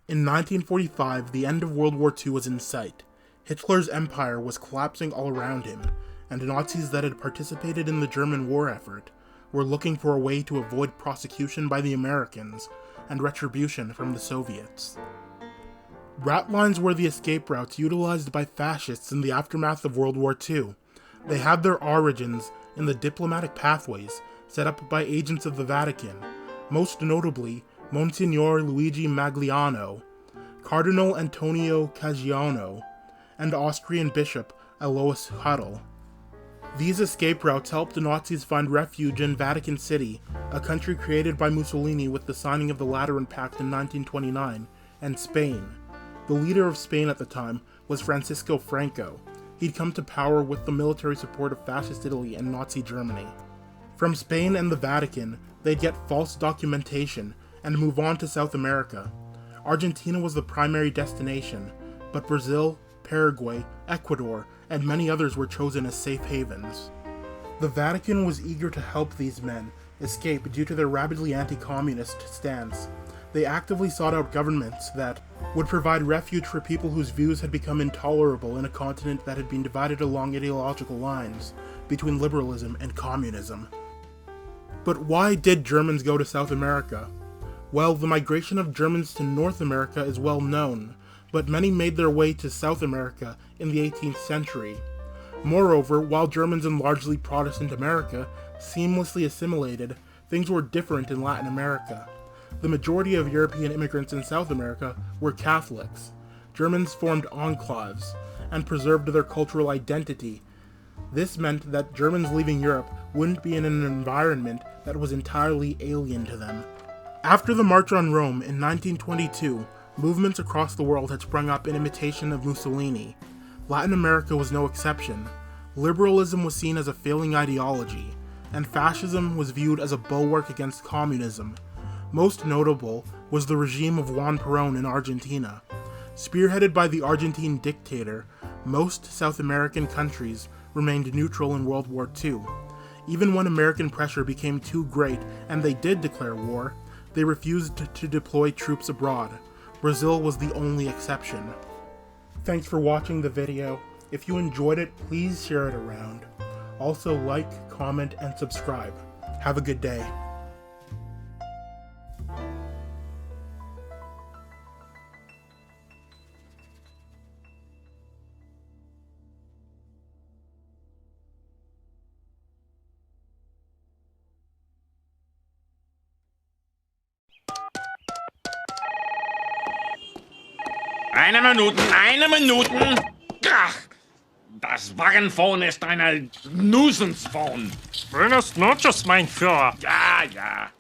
In 1945, the end of World War II was in sight. Hitler's empire was collapsing all around him, and Nazis that had participated in the German war effort were looking for a way to avoid prosecution by the Americans and retribution from the Soviets. Rat lines were the escape routes utilized by fascists in the aftermath of World War II. They had their origins in the diplomatic pathways set up by agents of the Vatican, most notably Monsignor Luigi Magliano, Cardinal Antonio Caggiano, and Austrian Bishop Alois Hudel. These escape routes helped the Nazis find refuge in Vatican City, a country created by Mussolini with the signing of the Lateran Pact in 1929, and Spain. The leader of Spain at the time was Francisco Franco. He'd come to power with the military support of Fascist Italy and Nazi Germany. From Spain and the Vatican, they'd get false documentation and move on to South America. Argentina was the primary destination, but Brazil, Paraguay, Ecuador, and many others were chosen as safe havens. The Vatican was eager to help these men escape due to their rabidly anti-communist stance. They actively sought out governments that would provide refuge for people whose views had become intolerable in a continent that had been divided along ideological lines between liberalism and communism. But why did Germans go to South America? Well, the migration of Germans to North America is well known, but many made their way to South America in the 18th century. Moreover, while Germans in largely Protestant America seamlessly assimilated, things were different in Latin America. The majority of European immigrants in South America were Catholics. Germans formed enclaves and preserved their cultural identity. This meant that Germans leaving Europe wouldn't be in an environment that was entirely alien to them. After the March on Rome in 1922, movements across the world had sprung up in imitation of Mussolini. Latin America was no exception. Liberalism was seen as a failing ideology, and fascism was viewed as a bulwark against communism. Most notable was the regime of Juan Perón in Argentina. Spearheaded by the Argentine dictator, most South American countries remained neutral in World War II. Even when American pressure became too great and they did declare war, they refused to deploy troops abroad. Brazil was the only exception. Thanks for watching the video. If you enjoyed it, please share it around. Also like, comment, and subscribe. Have a good day. Eine Minute. Ach, das Wagenphone ist eine Nuisance-Phone. Buenas noches, mein Führer. Ja.